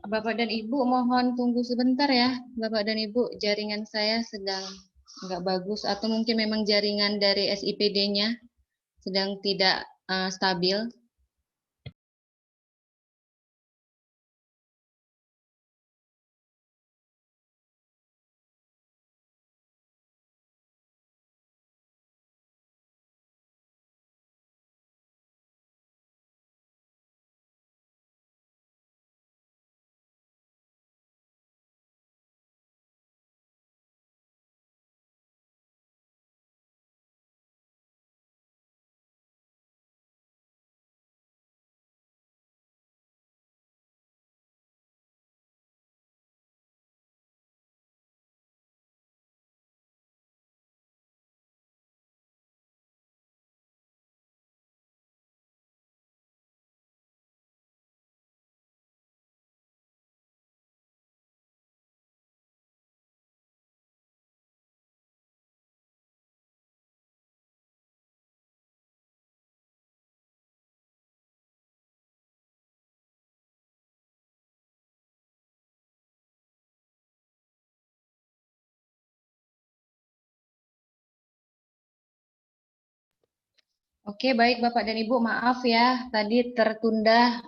Bapak dan Ibu mohon tunggu sebentar ya. Bapak dan Ibu, jaringan saya sedang nggak bagus atau mungkin memang jaringan dari SIPD-nya sedang tidak stabil. Oke, baik Bapak dan Ibu, maaf ya, tadi tertunda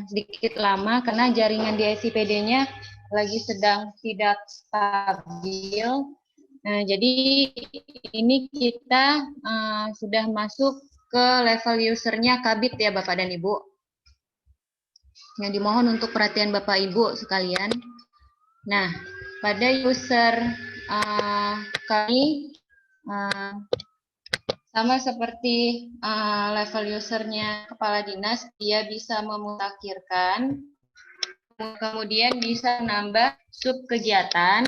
sedikit lama karena jaringan di SIPD-nya lagi sedang tidak stabil. Nah, jadi ini kita sudah masuk ke level usernya Kabit ya Bapak dan Ibu. Yang dimohon untuk perhatian Bapak Ibu sekalian. Nah, pada user kami sama seperti level usernya kepala dinas, dia bisa memutakhirkan, kemudian bisa menambah sub kegiatan,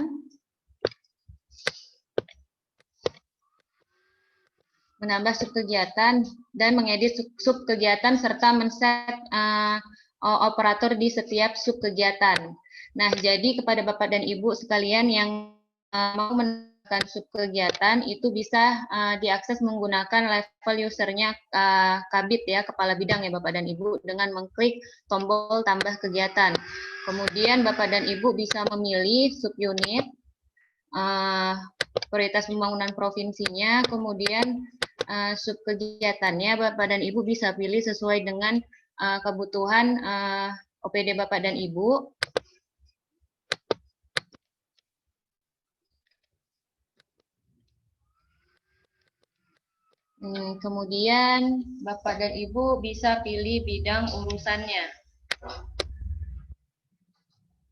dan mengedit sub kegiatan serta men-set operator di setiap sub kegiatan. Nah, jadi kepada Bapak dan Ibu sekalian yang mau menekan sub kegiatan itu bisa diakses menggunakan level usernya Kabit ya, kepala bidang ya Bapak dan Ibu, dengan mengklik tombol tambah kegiatan. Kemudian Bapak dan Ibu bisa memilih subunit, prioritas pembangunan provinsinya, kemudian sub kegiatannya Bapak dan Ibu bisa pilih sesuai dengan kebutuhan OPD Bapak dan Ibu. Kemudian Bapak dan Ibu bisa pilih bidang urusannya.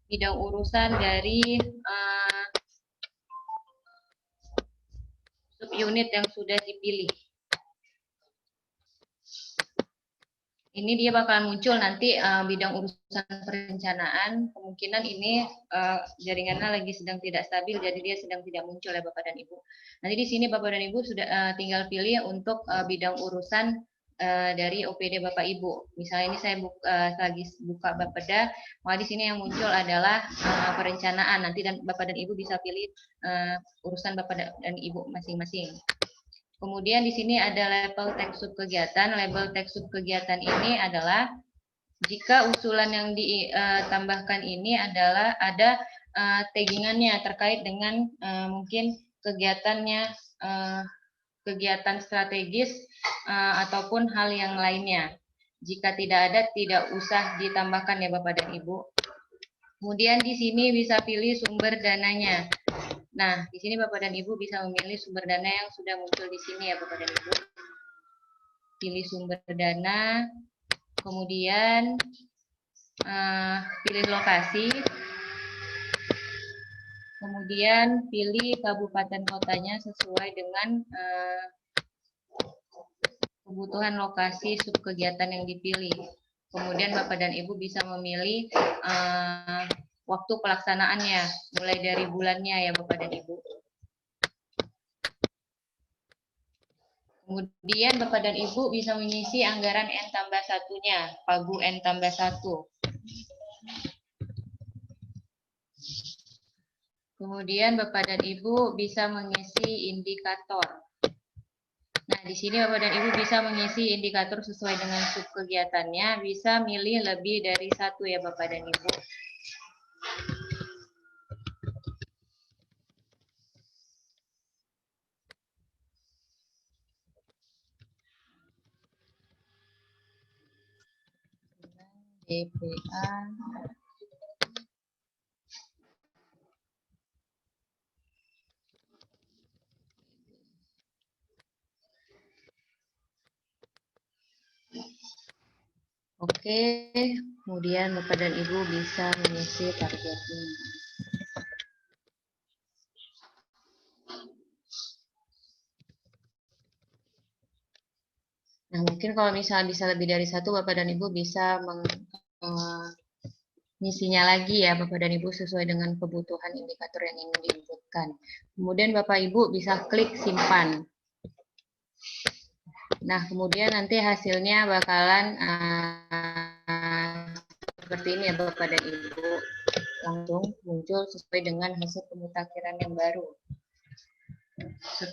Bidang urusan dari subunit yang sudah dipilih. Ini dia bakalan muncul nanti bidang urusan perencanaan. Kemungkinan ini jaringannya lagi sedang tidak stabil, jadi dia sedang tidak muncul ya Bapak dan Ibu. Nanti di sini Bapak dan Ibu sudah tinggal pilih untuk bidang urusan dari OPD Bapak Ibu. Misalnya ini saya lagi buka Bapeda, maka di sini yang muncul adalah perencanaan. Nanti Bapak dan Ibu bisa pilih urusan Bapak dan Ibu masing-masing. Kemudian di sini ada label teks sub kegiatan. Label teks sub kegiatan ini adalah jika usulan yang ditambahkan ini adalah ada taggingannya terkait dengan mungkin kegiatannya, kegiatan strategis ataupun hal yang lainnya. Jika tidak ada, tidak usah ditambahkan ya Bapak dan Ibu. Kemudian di sini bisa pilih sumber dananya. Nah, di sini Bapak dan Ibu bisa memilih sumber dana yang sudah muncul di sini ya Bapak dan Ibu. Pilih sumber dana, kemudian pilih lokasi, kemudian pilih kabupaten kotanya sesuai dengan kebutuhan lokasi sub kegiatan yang dipilih. Kemudian Bapak dan Ibu bisa memilih waktu pelaksanaannya, mulai dari bulannya ya Bapak dan Ibu. Kemudian Bapak dan Ibu bisa mengisi anggaran N+1-nya, Pagu N+1. Kemudian Bapak dan Ibu bisa mengisi indikator. Nah, di sini Bapak dan Ibu bisa mengisi indikator sesuai dengan sub kegiatannya, bisa milih lebih dari satu ya Bapak dan Ibu. DPA. Oke, kemudian Bapak dan Ibu bisa mengisi targetnya. Nah, mungkin kalau misalnya bisa lebih dari satu, Bapak dan Ibu bisa mengisinya lagi ya, Bapak dan Ibu, sesuai dengan kebutuhan indikator yang ingin diinputkan. Kemudian Bapak Ibu bisa klik simpan. Nah, kemudian nanti hasilnya bakalan seperti ini ya Bapak dan Ibu, langsung muncul sesuai dengan hasil pemutakhiran yang baru,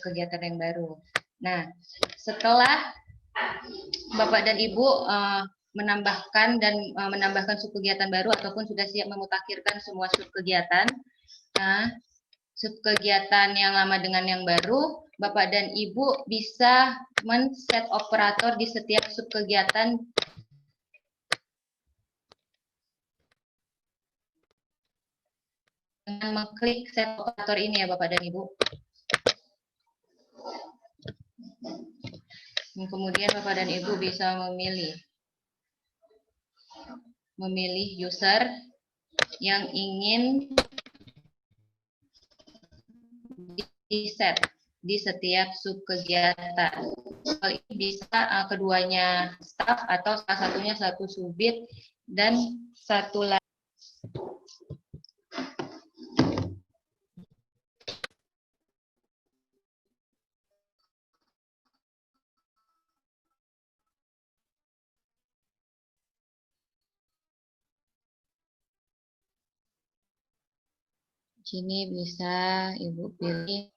kegiatan yang baru. Nah, setelah Bapak dan Ibu menambahkan sub kegiatan baru ataupun sudah siap memutakhirkan semua sub kegiatan, nah, subkegiatan yang lama dengan yang baru, Bapak dan Ibu bisa men-set operator di setiap subkegiatan dengan mengklik set operator ini ya Bapak dan Ibu. Dan kemudian Bapak dan Ibu bisa memilih user yang ingin di-set di setiap subkegiatan. Hal ini bisa keduanya staff atau salah satunya satu subit dan satu lagi. Sini bisa Ibu pilih.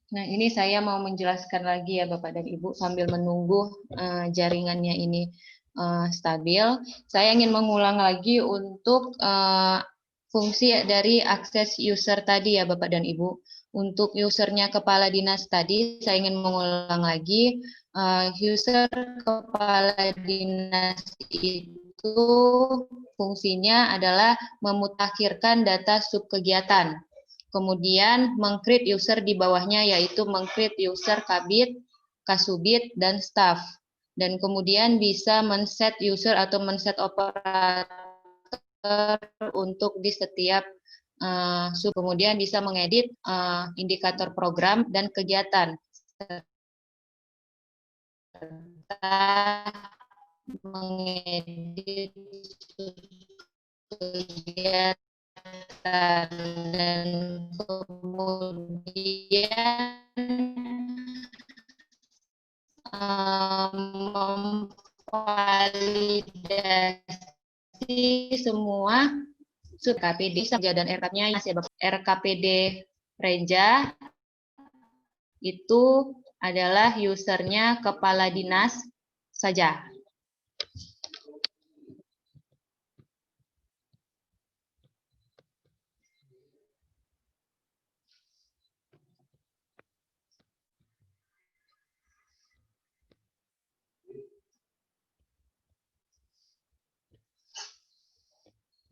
Nah, ini saya mau menjelaskan lagi ya Bapak dan Ibu sambil menunggu jaringannya ini stabil. Saya ingin mengulang lagi untuk fungsi dari akses user tadi ya Bapak dan Ibu. Untuk usernya kepala dinas tadi, saya ingin mengulang lagi, user kepala dinas itu fungsinya adalah memutakhirkan data subkegiatan. Kemudian meng-create user di bawahnya yaitu meng-create user kabit, kasubit, dan staff. Dan kemudian bisa men-set user atau men-set operator untuk di setiap sub. Kemudian bisa mengedit indikator program dan kegiatan. Serta mengedit kegiatan dan kemudian memvalidasi semua sub RKPD dan RKP-nya RKPD Reja itu adalah usernya kepala dinas saja.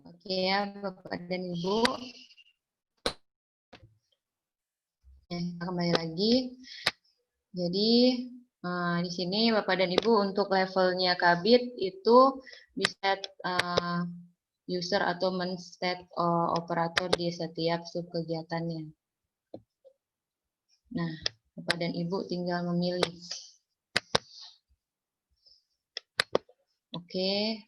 Oke ya Bapak dan Ibu. Kembali lagi. Jadi di sini Bapak dan Ibu untuk levelnya kabit itu bisa user atau men-set operator di setiap subkegiatannya. Nah, Bapak dan Ibu tinggal memilih. Oke.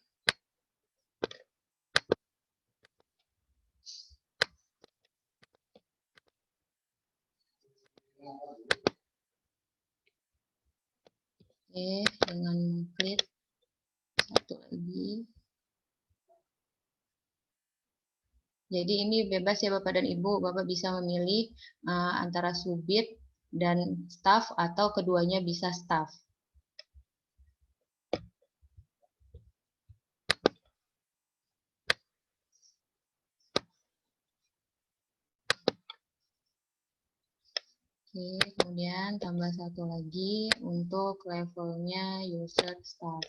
Oke, dengan klik satu lagi. Jadi ini bebas ya Bapak dan Ibu, Bapak bisa memilih antara subit dan staff atau keduanya bisa staff. Oke, kemudian tambah satu lagi untuk levelnya user staff.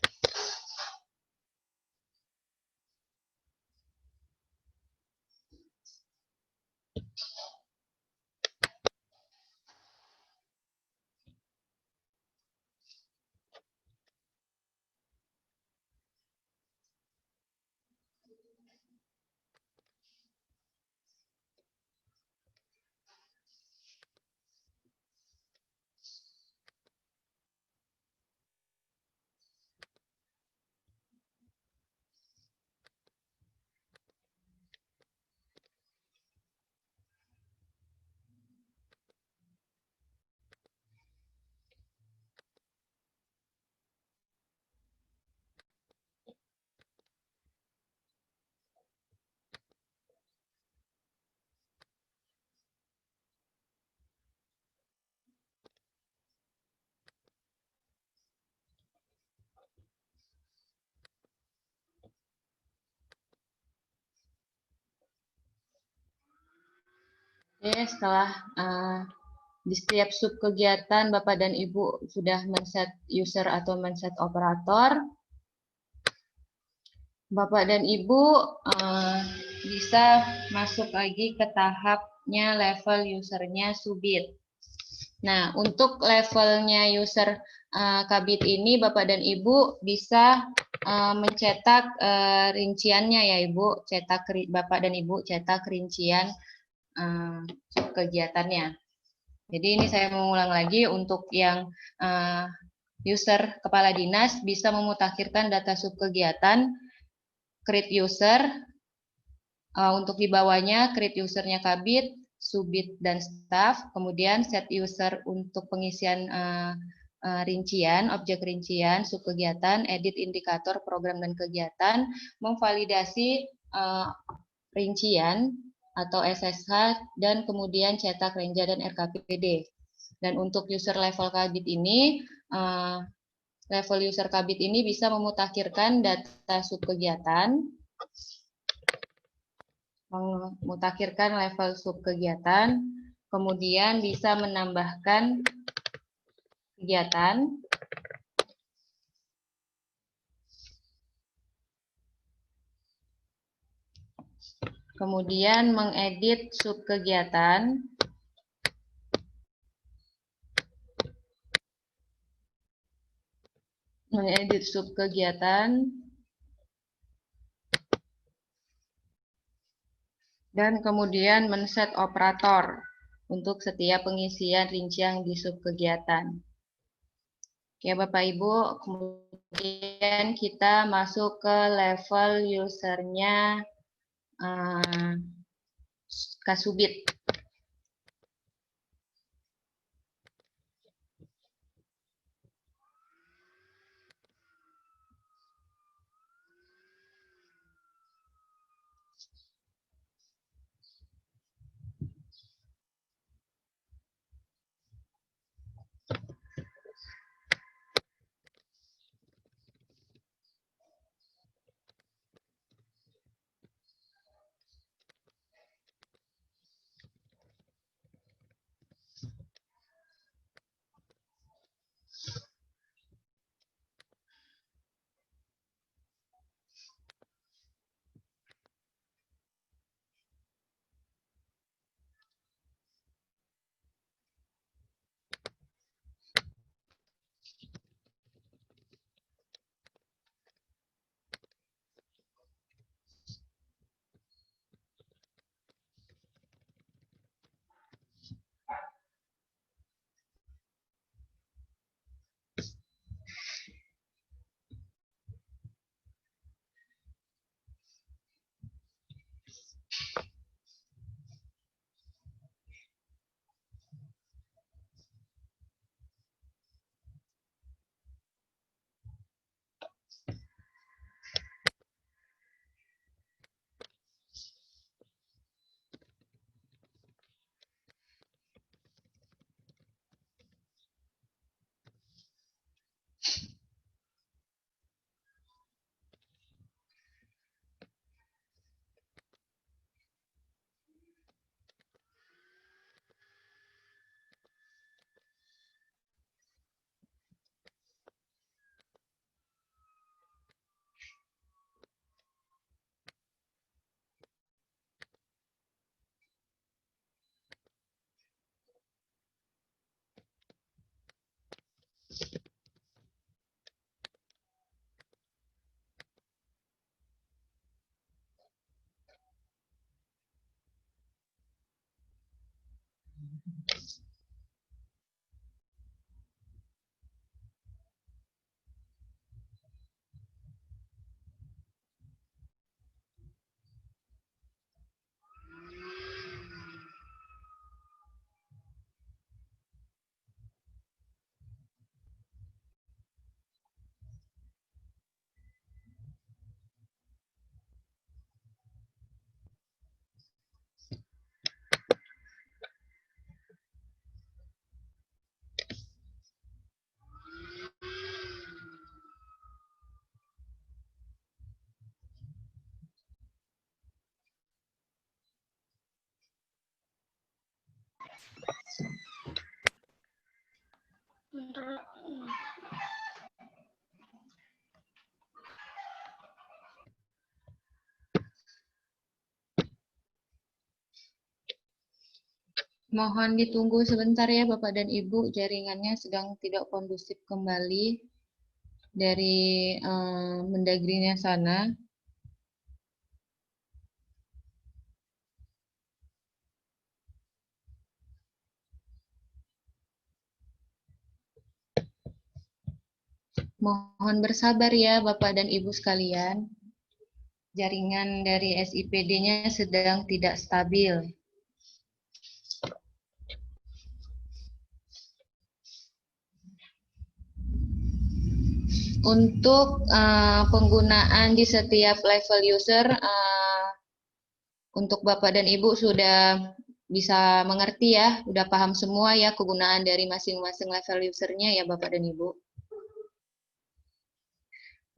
Oke, setelah di setiap sub kegiatan Bapak dan Ibu sudah men-set user atau men-set operator, Bapak dan Ibu bisa masuk lagi ke tahapnya level usernya Subit. Nah, untuk levelnya user Kabit ini Bapak dan Ibu bisa mencetak rinciannya ya Ibu, Bapak dan Ibu cetak rincian kegiatannya. Jadi ini saya mengulang lagi untuk yang user kepala dinas bisa memutakhirkan data subkegiatan, create user, untuk di bawahnya create usernya Kabit, Subit, dan staff, kemudian set user untuk pengisian rincian, objek rincian, subkegiatan, edit indikator program dan kegiatan, memvalidasi rincian atau SSH, dan kemudian cetak renja dan RKPD. Dan untuk user level Kabit ini, level user Kabit ini bisa memutakhirkan data subkegiatan, memutakhirkan level subkegiatan, kemudian bisa menambahkan kegiatan, kemudian mengedit subkegiatan, dan kemudian men-set operator untuk setiap pengisian rincian di subkegiatan. Oke Bapak Ibu, kemudian kita masuk ke level usernya Kasubit. Mohon ditunggu sebentar ya Bapak dan Ibu, jaringannya sedang tidak kondusif kembali dari Mendagrinya sana. Mohon bersabar ya Bapak dan Ibu sekalian. Jaringan dari SIPD-nya sedang tidak stabil. Untuk penggunaan di setiap level user, untuk Bapak dan Ibu sudah bisa mengerti ya, sudah paham semua ya kegunaan dari masing-masing level usernya ya Bapak dan Ibu.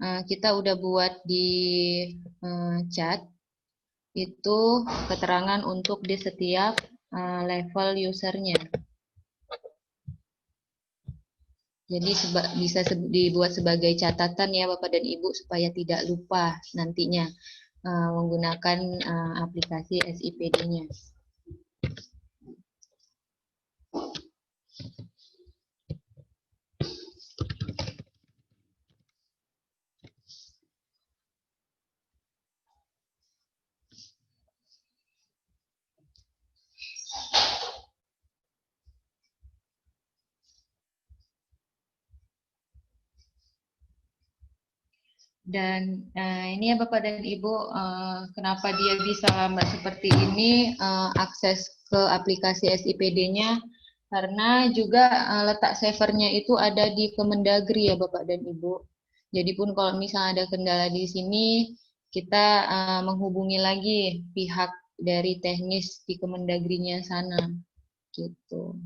Kita udah buat di chat itu keterangan untuk di setiap level usernya. Jadi bisa dibuat sebagai catatan ya Bapak dan Ibu supaya tidak lupa nantinya menggunakan aplikasi SIPD-nya. Dan ini ya Bapak dan Ibu, kenapa dia bisa lambat seperti ini, akses ke aplikasi SIPD-nya, karena juga letak servernya itu ada di Kemendagri ya Bapak dan Ibu. Jadi pun kalau misalnya ada kendala di sini, kita menghubungi lagi pihak dari teknis di Kemendagrinya sana, gitu.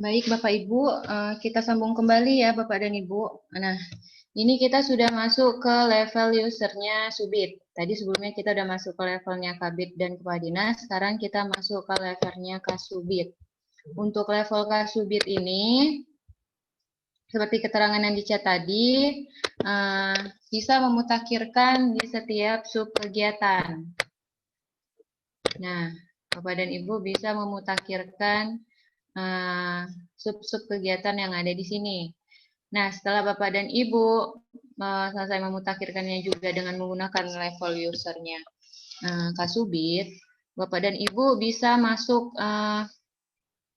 Baik Bapak Ibu, kita sambung kembali ya Bapak dan Ibu. Nah, ini kita sudah masuk ke level usernya Subit. Tadi sebelumnya kita udah masuk ke levelnya Kabit dan Kepala Dinas, sekarang kita masuk ke levelnya Kasubit. Untuk level Kasubit ini, seperti keterangan yang di chat tadi, bisa memutakhirkan di setiap sub kegiatan. Nah, Bapak dan Ibu bisa memutakhirkan sub-sub kegiatan yang ada di sini. Nah, setelah Bapak dan Ibu selesai memutakhirkannya juga dengan menggunakan level usernya Kasubit, Bapak dan Ibu bisa masuk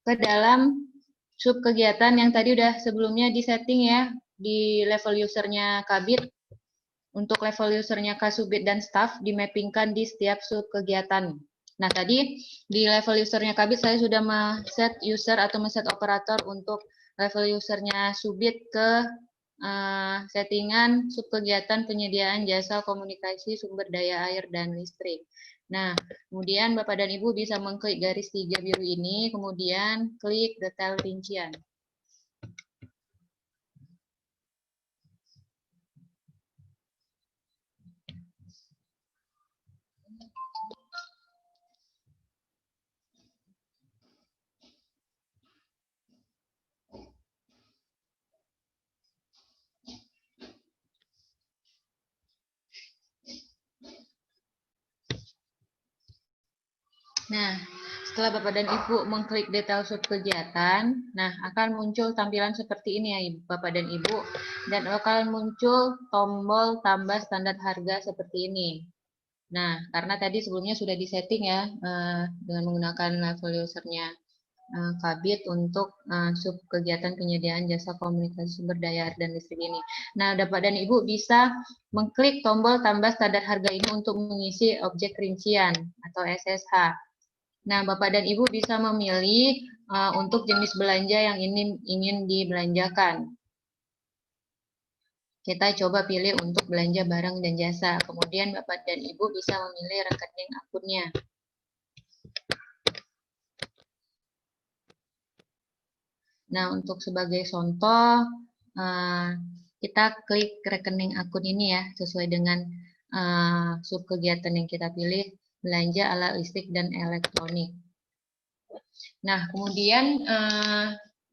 ke dalam sub kegiatan yang tadi udah sebelumnya disetting ya di level usernya Kabit. Untuk level usernya Kasubit dan staff dimappingkan di setiap sub kegiatan. Nah, tadi di level usernya Kabit saya sudah set user atau set operator untuk level usernya Subit ke settingan sub kegiatan penyediaan jasa komunikasi sumber daya air dan listrik. Nah, kemudian Bapak dan Ibu bisa mengklik garis 3 biru ini, kemudian klik detail rincian. Nah, setelah Bapak dan Ibu mengklik detail sub kegiatan, nah akan muncul tampilan seperti ini ya Bapak dan Ibu, dan akan muncul tombol tambah standar harga seperti ini. Nah, karena tadi sebelumnya sudah disetting ya dengan menggunakan level usernya Kabit untuk sub kegiatan penyediaan jasa komunikasi sumber daya air dan listrik ini. Nah, Bapak dan Ibu bisa mengklik tombol tambah standar harga ini untuk mengisi objek rincian atau SSH. Nah, Bapak dan Ibu bisa memilih untuk jenis belanja yang ingin dibelanjakan. Kita coba pilih untuk belanja barang dan jasa. Kemudian Bapak dan Ibu bisa memilih rekening akunnya. Nah, untuk sebagai contoh, kita klik rekening akun ini ya, sesuai dengan sub kegiatan yang kita pilih, belanja alat listrik dan elektronik. Nah, kemudian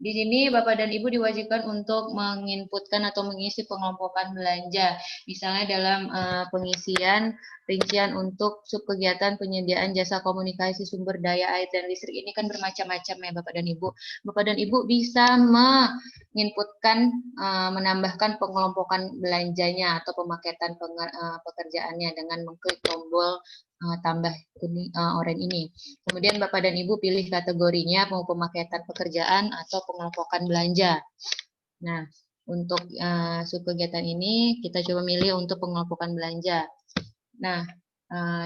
di sini Bapak dan Ibu diwajibkan untuk menginputkan atau mengisi pengelompokan belanja. Misalnya dalam pengisian rincian untuk sub kegiatan penyediaan jasa komunikasi sumber daya air dan listrik ini kan bermacam-macam ya Bapak dan Ibu. Bapak dan Ibu bisa menginputkan, menambahkan pengelompokan belanjanya atau pemaketan pekerjaannya dengan mengklik tombol tambah kuning oranye ini. Kemudian Bapak dan Ibu pilih kategorinya mau pemaketan pekerjaan atau pengelompokan belanja. Nah, untuk sub kegiatan ini kita coba milih untuk pengelompokan belanja. Nah,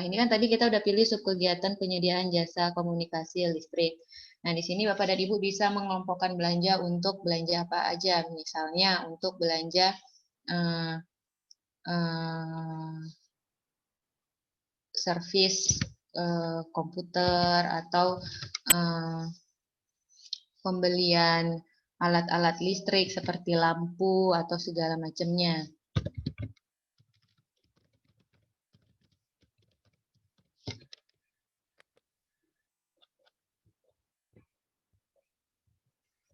ini kan tadi kita udah pilih sub kegiatan penyediaan jasa komunikasi listrik. Nah, di sini Bapak dan Ibu bisa mengelompokkan belanja untuk belanja apa aja. Misalnya untuk belanja servis komputer atau pembelian alat-alat listrik seperti lampu atau segala macamnya.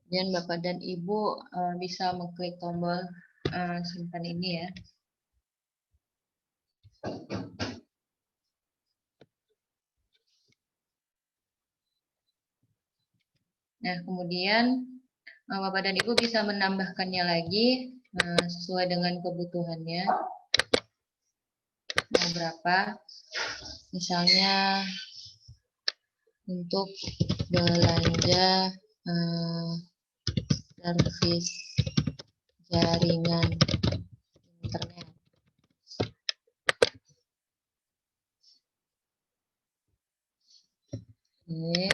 Dan Bapak dan Ibu bisa mengklik tombol simpan ini ya. Nah, kemudian Bapak dan Ibu bisa menambahkannya lagi sesuai dengan kebutuhannya. Mau berapa? Misalnya untuk belanja servis jaringan internet. Oke.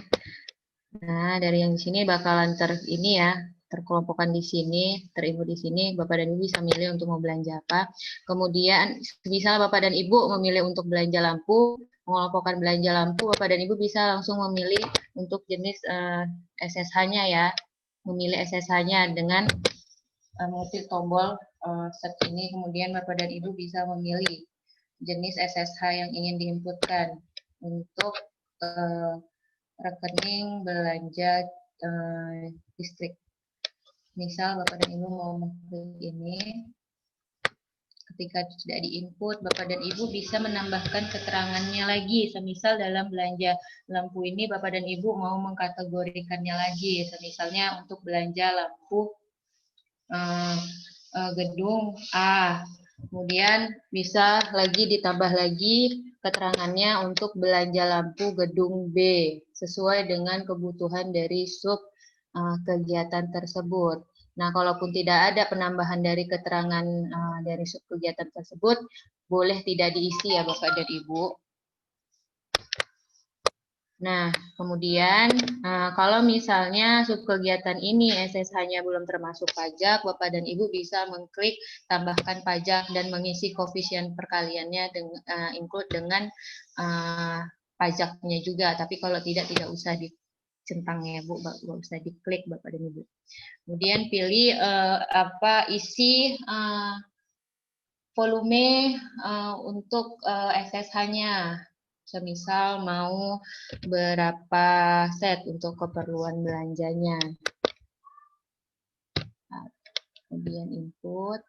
Nah, dari yang di sini bakalan terkelompokkan di sini, terimbul di sini, Bapak dan Ibu bisa milih untuk mau belanja apa. Kemudian, misalnya Bapak dan Ibu memilih untuk belanja lampu, mengelompokkan belanja lampu, Bapak dan Ibu bisa langsung memilih untuk jenis SSH-nya ya. memilih SSH-nya dengan mengetik tombol search ini. Kemudian Bapak dan Ibu bisa memilih jenis SSH yang ingin diinputkan untuk rekening belanja listrik. Misal Bapak dan Ibu mau mengklik ini, ketika sudah diinput, Bapak dan Ibu bisa menambahkan keterangannya lagi. Semisal dalam belanja lampu ini, Bapak dan Ibu mau mengkategorikannya lagi. Misalnya untuk belanja lampu gedung A. Kemudian bisa lagi ditambah lagi keterangannya untuk belanja lampu gedung B sesuai dengan kebutuhan dari sub kegiatan tersebut. Nah, kalaupun tidak ada penambahan dari keterangan dari sub kegiatan tersebut, boleh tidak diisi ya Bapak dan Ibu. Nah, kemudian kalau misalnya sub kegiatan ini SSH-nya belum termasuk pajak, Bapak dan Ibu bisa mengklik tambahkan pajak dan mengisi koefisien perkaliannya include dengan pajaknya juga. Tapi kalau tidak usah dicentang ya Bu, nggak usah diklik Bapak dan Ibu. Kemudian pilih isi volume untuk SSH-nya. Semisal mau berapa set untuk keperluan belanjanya. Kemudian input.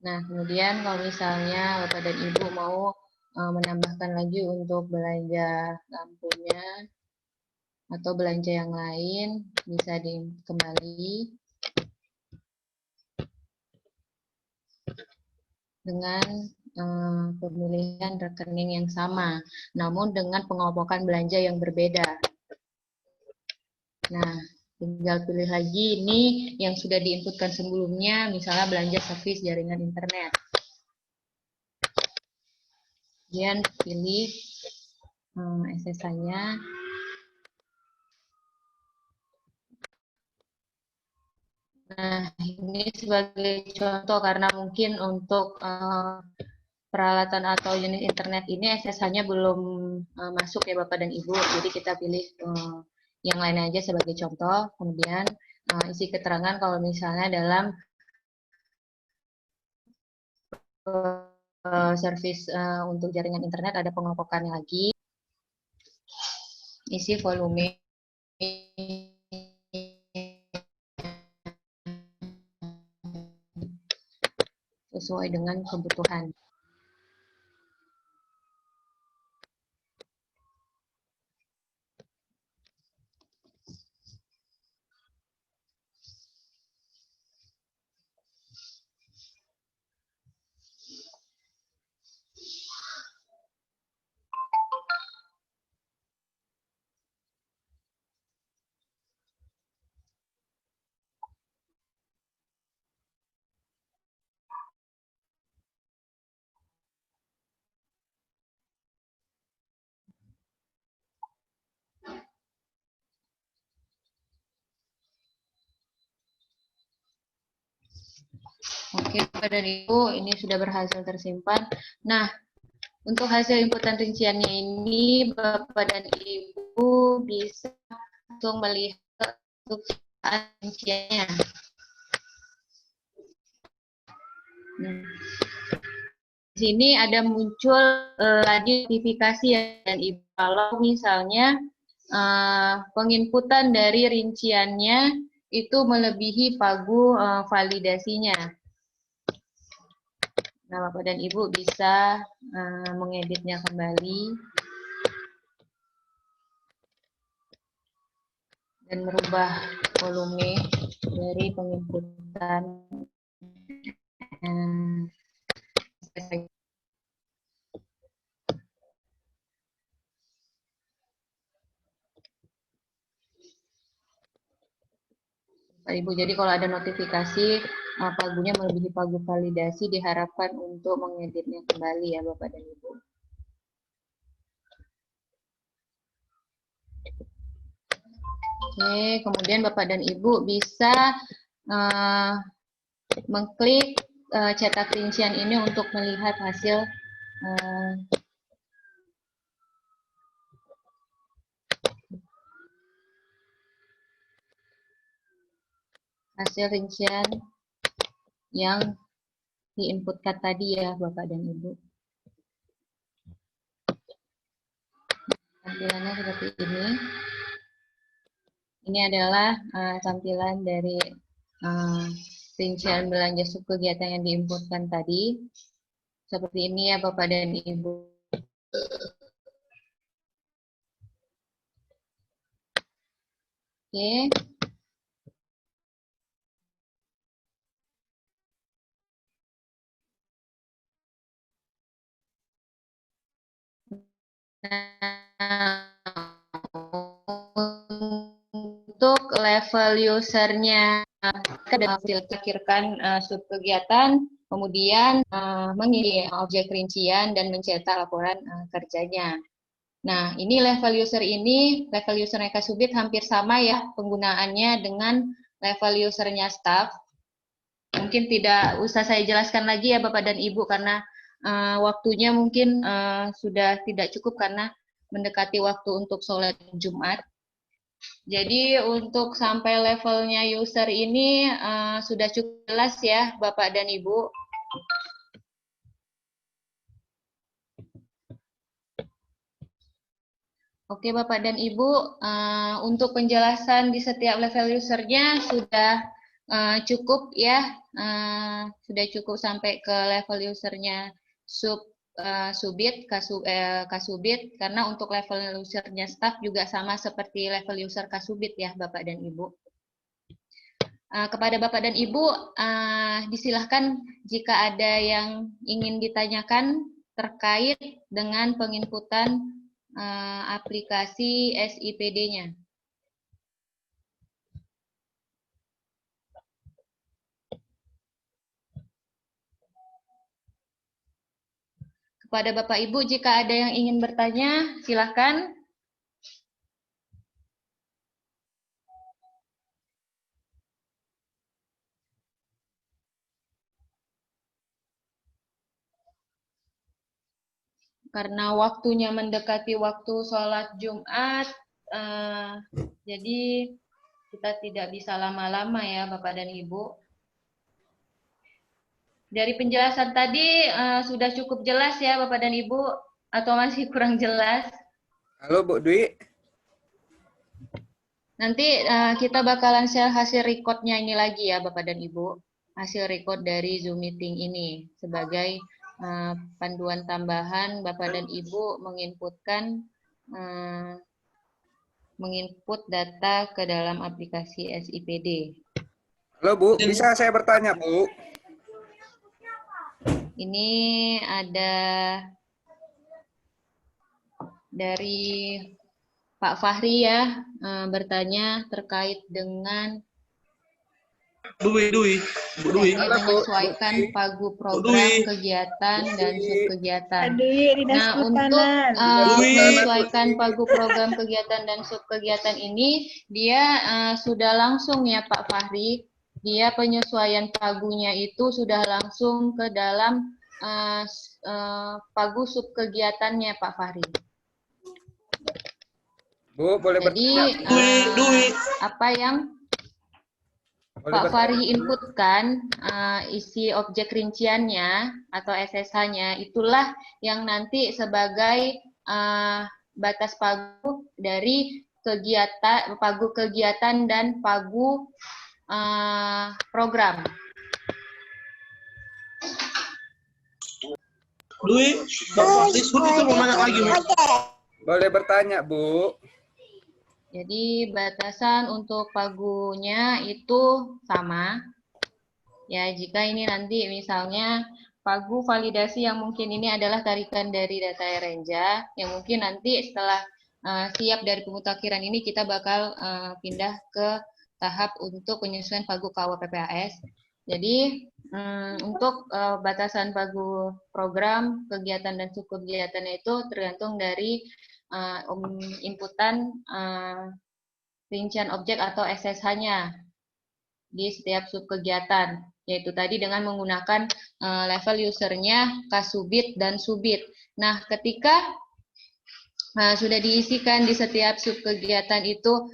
Nah, kemudian kalau misalnya Bapak dan Ibu mau menambahkan lagi untuk belanja lampunya atau belanja yang lain, bisa kembali dengan pemilihan rekening yang sama, namun dengan pengelompokan belanja yang berbeda. Nah, tinggal pilih lagi ini yang sudah diinputkan sebelumnya, misalnya belanja servis jaringan internet. Kemudian pilih SSH-nya. Nah, ini sebagai contoh karena mungkin untuk peralatan atau jenis internet ini SSH-nya belum masuk ya Bapak dan Ibu. Jadi kita pilih yang lain aja sebagai contoh. Kemudian isi keterangan kalau misalnya dalam servis untuk jaringan internet ada pengelompokannya lagi. Isi volume sesuai dengan kebutuhan. Oke, Bapak dan Ibu, ini sudah berhasil tersimpan. Nah, untuk hasil inputan rinciannya ini, Bapak dan Ibu bisa langsung melihat untuk rinciannya. Nah, di sini ada muncul lagi notifikasi dan Ibu kalau misalnya penginputan dari rinciannya itu melebihi pagu validasinya. Nah, Bapak dan Ibu bisa mengeditnya kembali dan merubah volume dari penginputan. Pak Ibu, jadi kalau ada notifikasi pagunya melebihi pagu validasi diharapkan untuk mengeditnya kembali ya Bapak dan Ibu. Oke, kemudian Bapak dan Ibu bisa mengklik cetak rincian ini untuk melihat hasil hasil rincian yang diinputkan tadi ya Bapak dan Ibu. Tampilannya seperti ini. Ini adalah tampilan dari rincian belanja subkegiatan yang diinputkan tadi. Seperti ini ya Bapak dan Ibu. Oke. Nah, untuk level usernya, kita filterkan subkegiatan, kemudian mengisi objek rincian dan mencetak laporan kerjanya. Nah, ini level user ini, level usernya Kasubit hampir sama ya penggunaannya dengan level usernya staff. Mungkin tidak usah saya jelaskan lagi ya Bapak dan Ibu karena waktunya mungkin sudah tidak cukup karena mendekati waktu untuk sholat Jumat. Jadi untuk sampai levelnya user ini sudah cukup jelas ya Bapak dan Ibu. Oke Bapak dan Ibu, untuk penjelasan di setiap level usernya sudah cukup ya, sudah cukup sampai ke level usernya Kasubit, karena untuk level usernya staff juga sama seperti level user Kasubit ya Bapak dan Ibu. Kepada Bapak dan Ibu, disilahkan jika ada yang ingin ditanyakan terkait dengan penginputan aplikasi SIPD-nya. Kepada Bapak Ibu, jika ada yang ingin bertanya, silakan. Karena waktunya mendekati waktu sholat Jumat, jadi kita tidak bisa lama-lama ya Bapak dan Ibu. Dari penjelasan tadi sudah cukup jelas ya Bapak dan Ibu, atau masih kurang jelas? Halo Bu Dwi. Nanti kita bakalan share hasil recordnya ini lagi ya Bapak dan Ibu. Hasil record dari Zoom meeting ini sebagai panduan tambahan Bapak dan Ibu menginput data ke dalam aplikasi SIPD. Halo Bu, bisa saya bertanya Bu? Ini ada dari Pak Fahri ya, bertanya terkait dengan Bu Dwi. menyesuaikan pagu program kegiatan dan subkegiatan. Nah, untuk menyesuaikan pagu program kegiatan dan subkegiatan ini, dia sudah langsung ya Pak Fahri, dia penyesuaian pagunya itu sudah langsung ke dalam pagu subkegiatannya Pak Fahri. Bu, boleh bertanya? Jadi, apa yang Pak Fahri inputkan, isi objek rinciannya atau SSH-nya, itulah yang nanti sebagai batas pagu dari pagu kegiatan dan pagu program. Dwi, Bapak Disut itu mau nanya lagi. Boleh bertanya Bu? Jadi batasan untuk pagunya itu sama. Ya, jika ini nanti misalnya pagu validasi yang mungkin ini adalah tarikan dari data Erenja, yang mungkin nanti setelah siap dari pemutakhiran ini kita bakal pindah ke tahap untuk penyesuaian pagu KUA-PPAS. Jadi untuk batasan pagu program, kegiatan dan subkegiatannya itu tergantung dari inputan rincian objek atau SSH-nya di setiap subkegiatan, yaitu tadi dengan menggunakan level usernya Kasubit dan Subit. Nah, ketika sudah diisikan di setiap subkegiatan itu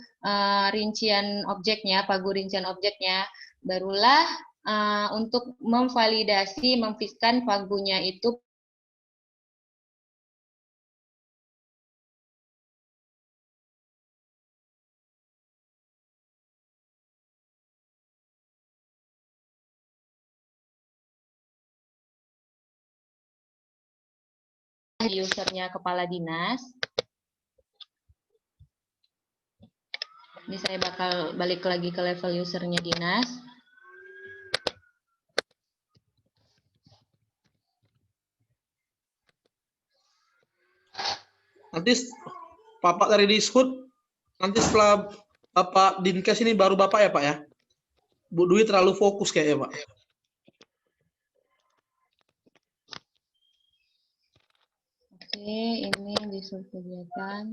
rincian objeknya, pagu rincian objeknya, barulah untuk memvalidasi, memfiskan pagunya itu usernya kepala dinas. Ini saya bakal balik lagi ke level usernya dinas. Nanti Bapak dari Dishub, nanti setelah Bapak Dinkes ini baru Bapak ya Pak ya? Bu Dwi terlalu fokus kayaknya Pak. Oke, ini Dishub kegiatan.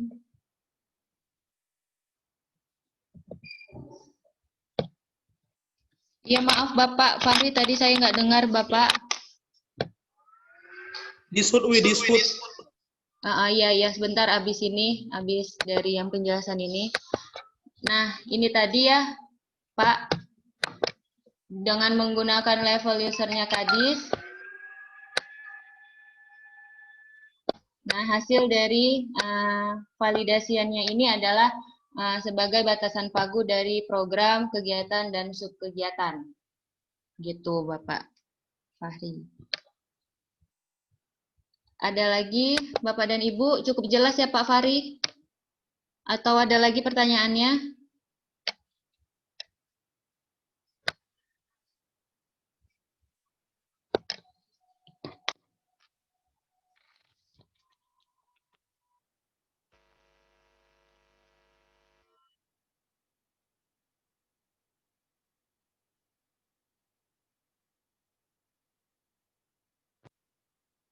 Ya maaf Bapak Fahri, tadi saya nggak dengar Bapak. Dishub. Iya sebentar abis dari yang penjelasan ini. Nah ini tadi ya Pak, dengan menggunakan level usernya Kadis. Nah hasil dari validasiannya ini adalah sebagai batasan pagu dari program, kegiatan, dan subkegiatan. Gitu Bapak Fahri. Ada lagi Bapak dan Ibu, cukup jelas ya Pak Fahri? Atau ada lagi pertanyaannya?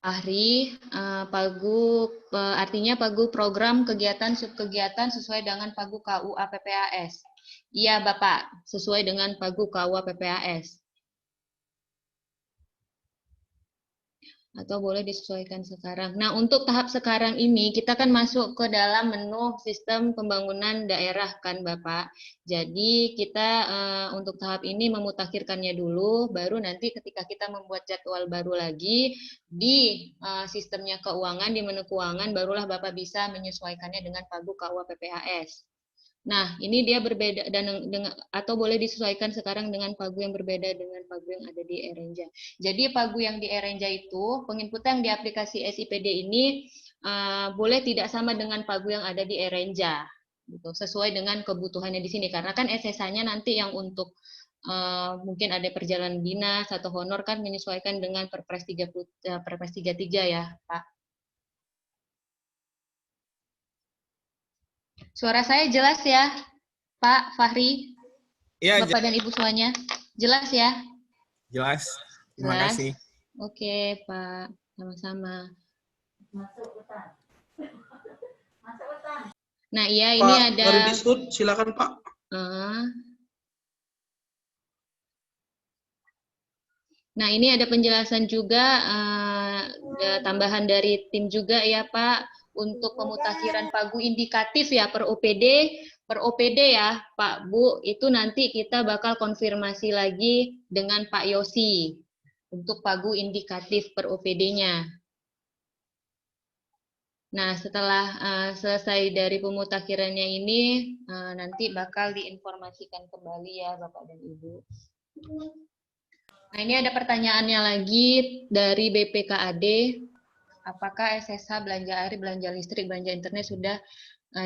Fahri, artinya pagu program kegiatan subkegiatan sesuai dengan pagu KUA PPAS. Iya Bapak, sesuai dengan pagu KUA PPAS. Atau boleh disesuaikan sekarang. Nah, untuk tahap sekarang ini kita kan masuk ke dalam menu sistem pembangunan daerah kan Bapak. Jadi kita untuk tahap ini memutakhirkannya dulu, baru nanti ketika kita membuat jadwal baru lagi di sistemnya keuangan, di menu keuangan, barulah Bapak bisa menyesuaikannya dengan pagu KUA PPAS. Nah, ini dia berbeda atau boleh disesuaikan sekarang dengan pagu yang berbeda dengan pagu yang ada di Erenja. Jadi pagu yang di Erenja itu, penginputan di aplikasi SIPD ini boleh tidak sama dengan pagu yang ada di Erenja, gitu, sesuai dengan kebutuhannya di sini. Karena kan SSA-nya nanti yang untuk mungkin ada perjalanan dinas atau honor kan menyesuaikan dengan Perpres 33 ya, Pak. Suara saya jelas ya, Pak Fahri? Iya, Bapak dan Ibu semuanya? Jelas ya? jelas. Terima Jelas? kasih. Oke, Pak. Sama-sama. Nah, iya ini Pak ada... dari Dishub, silakan Pak. Nah, ini ada penjelasan juga, tambahan dari tim juga ya, Pak. Untuk pemutakhiran pagu indikatif ya per OPD ya Pak Bu, itu nanti kita bakal konfirmasi lagi dengan Pak Yosi untuk pagu indikatif per OPD-nya. Nah setelah selesai dari pemutakhirannya ini nanti bakal diinformasikan kembali ya Bapak dan Ibu. Nah ini ada pertanyaannya lagi dari BPKAD. Apakah SSH belanja air, belanja listrik, belanja internet sudah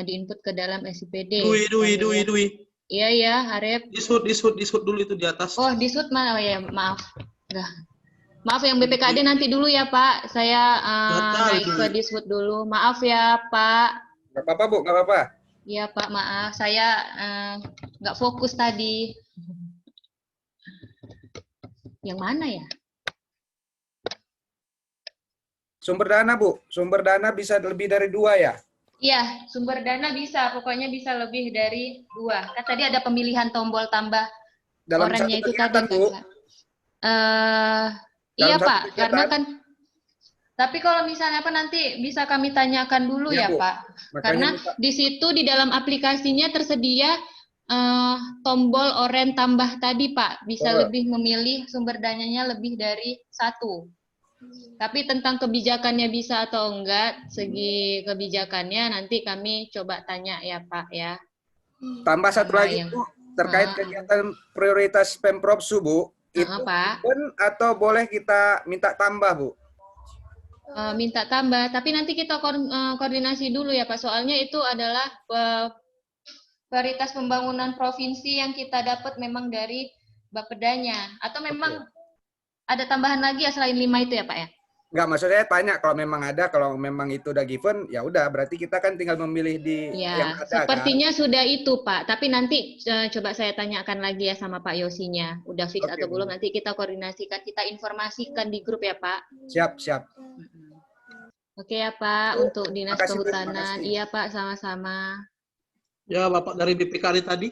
diinput ke dalam SIPD? Dwi. Iya ya, Harep. Dishub dulu itu di atas. Oh, Dishub mana? Oh ya, maaf. Maaf yang BPKD nanti dulu ya Pak. Saya naik ke Dishub dulu. Maaf ya Pak. Nggak apa-apa Bu, nggak apa-apa. Iya Pak, maaf. Saya nggak fokus tadi. Yang mana ya? Sumber dana Bu, sumber dana bisa lebih dari 2 ya? Iya, sumber dana bisa, pokoknya bisa lebih dari 2. Kan tadi ada pemilihan tombol tambah Dalam orangnya satu itu tadi kegiatan, Bu. Pak. Iya Pak, karena kan tapi kalau misalnya apa nanti bisa kami tanyakan dulu ya, Bu. Pak. Karena di situ di dalam aplikasinya tersedia tombol oranye tambah tadi, Pak. Bisa Oh. lebih memilih sumber dananya lebih dari satu. Tapi tentang kebijakannya bisa atau enggak, segi kebijakannya nanti kami coba tanya ya, Pak ya. Tambah satu Sama lagi yang Bu, terkait Ah, kegiatan prioritas Pemprov Subu, itu Pak. given atau boleh kita minta tambah Bu? Minta tambah, tapi nanti kita koordinasi dulu ya Pak. Soalnya itu adalah prioritas pembangunan provinsi yang kita dapat memang dari Bapedanya. Atau memang ada tambahan lagi ya selain 5 itu ya Pak ya? Enggak, maksudnya tanya kalau memang ada, kalau memang itu udah given, ya udah berarti kita kan tinggal memilih di yang Ya, ada kan. sepertinya sudah itu Pak. Tapi nanti coba saya tanyakan lagi ya sama Pak Yosinya. Udah fix Oke, atau belum? Bu. Nanti kita koordinasikan, kita informasikan di grup ya Pak. Siap, siap. Oke ya Pak, Bu, untuk Dinas makasih, Bu. Kehutanan. Makasih. Iya Pak, sama-sama. Ya, Bapak dari BPKD tadi.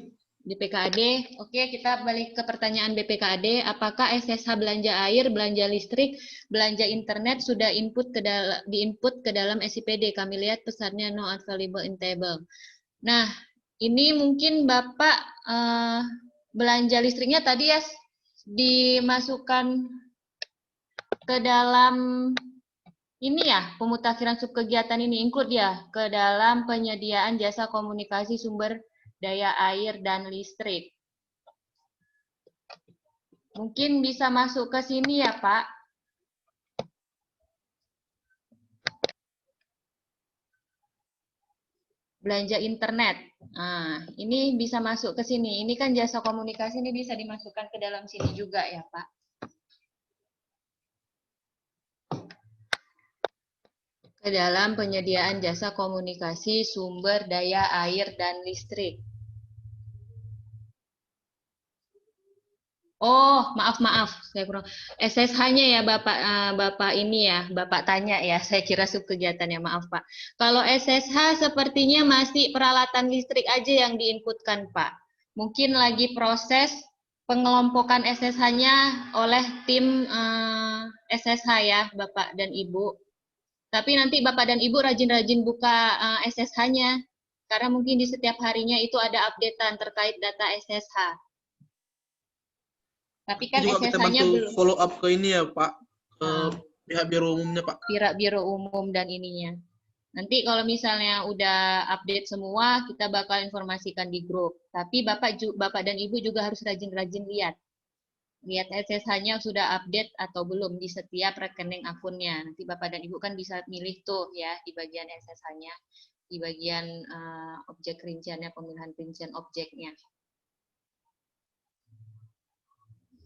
BPKAD, oke kita balik ke pertanyaan BPKAD, apakah SSH belanja air, belanja listrik, belanja internet sudah diinput ke dalam SIPD? Kami lihat pesannya no available in table. Nah, ini mungkin Bapak belanja listriknya tadi ya dimasukkan ke dalam ini ya, pemutakhiran subkegiatan ini include ya ke dalam penyediaan jasa komunikasi sumber daya air dan listrik. Mungkin bisa masuk ke sini ya, Pak. Belanja internet. Nah, ini bisa masuk ke sini. Ini kan jasa komunikasi ini bisa dimasukkan ke dalam sini juga ya, Pak. Ke dalam penyediaan jasa komunikasi sumber daya air dan listrik. Oh, maaf, saya kurang. SSH-nya ya Bapak ini ya, Bapak tanya ya. Saya kira subkegiatan ya, maaf Pak. Kalau SSH sepertinya masih peralatan listrik aja yang diinputkan Pak. Mungkin lagi proses pengelompokan SSH-nya oleh tim SSH ya, Bapak dan Ibu. Tapi nanti Bapak dan Ibu rajin-rajin buka SSH-nya, karena mungkin di setiap harinya itu ada updatean terkait data SSH. Tapi kan Juga kita SSH-nya bantu belum. follow up ke ini ya, Pak. Ke pihak biro umumnya, Pak. Biro umum dan ininya. Nanti kalau misalnya udah update semua, kita bakal informasikan di grup. Tapi Bapak dan Ibu juga harus rajin-rajin lihat. Lihat SSH-nya sudah update atau belum di setiap rekening akunnya. Nanti Bapak dan Ibu kan bisa milih tuh ya di bagian SSH-nya, di bagian objek rinciannya, pemilihan rincian objeknya.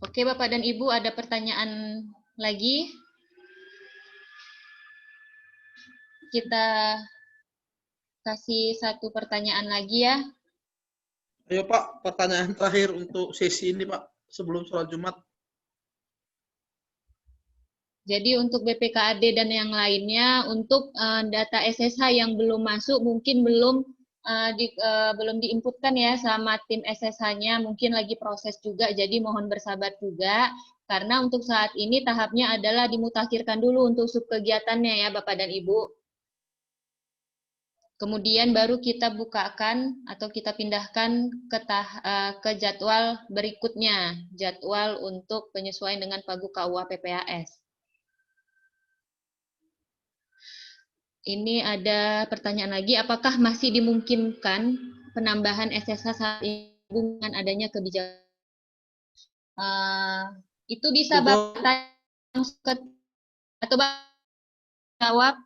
Oke, Bapak dan Ibu, ada pertanyaan lagi? Kita kasih satu pertanyaan lagi ya. Ayo, Pak, pertanyaan terakhir untuk sesi ini, Pak, sebelum sholat Jumat. Jadi untuk BPKAD dan yang lainnya, untuk data SSH yang belum masuk, mungkin belum diinputkan ya sama tim SSH-nya, mungkin lagi proses juga, jadi mohon bersabar juga, karena untuk saat ini tahapnya adalah dimutakhirkan dulu untuk subkegiatannya ya Bapak dan Ibu. Kemudian baru kita bukakan atau kita pindahkan ke jadwal berikutnya, jadwal untuk penyesuaian dengan Pagu KUA PPAS. Ini ada pertanyaan lagi, apakah masih dimungkinkan penambahan SSH saat ini dengan adanya kebijakan? Itu bisa Bapak tanya atau Bapak jawab?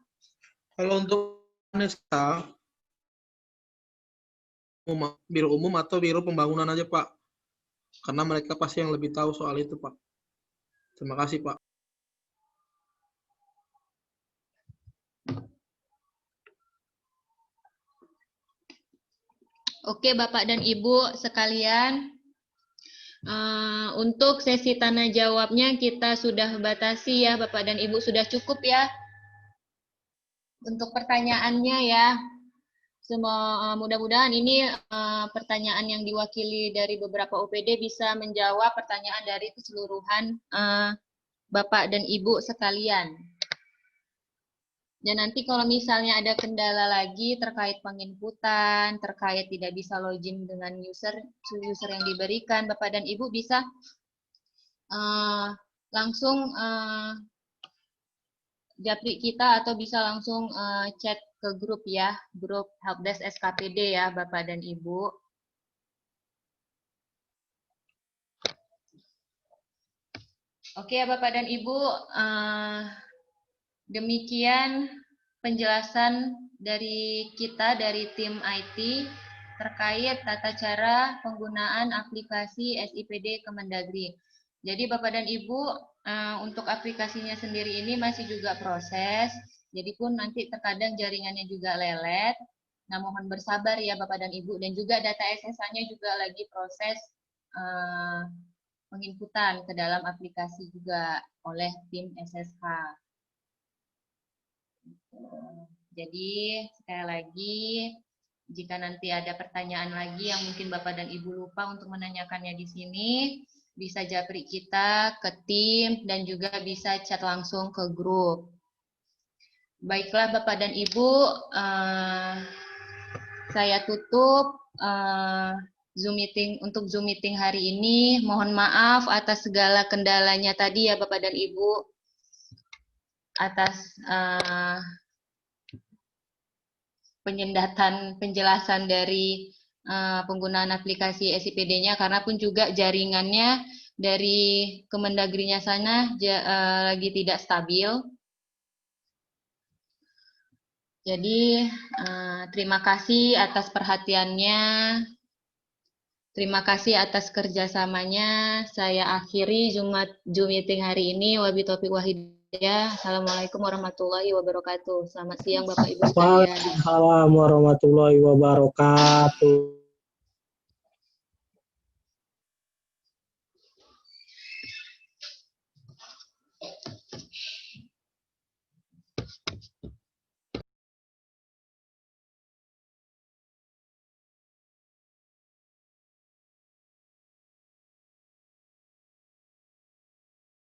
Kalau untuk Nesta, biro umum atau biro pembangunan aja, Pak. Karena mereka pasti yang lebih tahu soal itu, Pak. Terima kasih, Pak. Oke, Bapak dan Ibu sekalian, untuk sesi tanya jawabnya kita sudah batasi ya, Bapak dan Ibu sudah cukup ya untuk pertanyaannya ya. Mudah-mudahan ini pertanyaan yang diwakili dari beberapa OPD bisa menjawab pertanyaan dari keseluruhan Bapak dan Ibu sekalian. Dan nanti kalau misalnya ada kendala lagi terkait penginputan, terkait tidak bisa login dengan user yang diberikan, Bapak dan Ibu bisa langsung japri kita atau bisa langsung chat ke grup ya, grup Helpdesk SKPD ya, Bapak dan Ibu. Oke ya Bapak dan Ibu, demikian penjelasan dari kita dari tim IT terkait tata cara penggunaan aplikasi SIPD Kemendagri. Jadi Bapak dan Ibu, untuk aplikasinya sendiri ini masih juga proses, jadi pun nanti terkadang jaringannya juga lelet. Nah, mohon bersabar ya Bapak dan Ibu, dan juga data SSH-nya juga lagi proses penginputan ke dalam aplikasi juga oleh tim SSH. Jadi sekali lagi, jika nanti ada pertanyaan lagi yang mungkin Bapak dan Ibu lupa untuk menanyakannya di sini, bisa japri kita ke tim dan juga bisa chat langsung ke grup. Baiklah Bapak dan Ibu, saya tutup Zoom meeting hari ini. Mohon maaf atas segala kendalanya tadi ya Bapak dan Ibu, atas penjelasan dari penggunaan aplikasi SIPD-nya, karena pun juga jaringannya dari Kemendagrinya sana lagi tidak stabil. Jadi terima kasih atas perhatiannya, terima kasih atas kerjasamanya. Saya akhiri Zoom meeting hari ini. Wabillahi taufiq wal hidayah. Assalamualaikum warahmatullahi wabarakatuh. Selamat siang Bapak Ibu sekalian. Waalaikumsalam warahmatullahi wabarakatuh.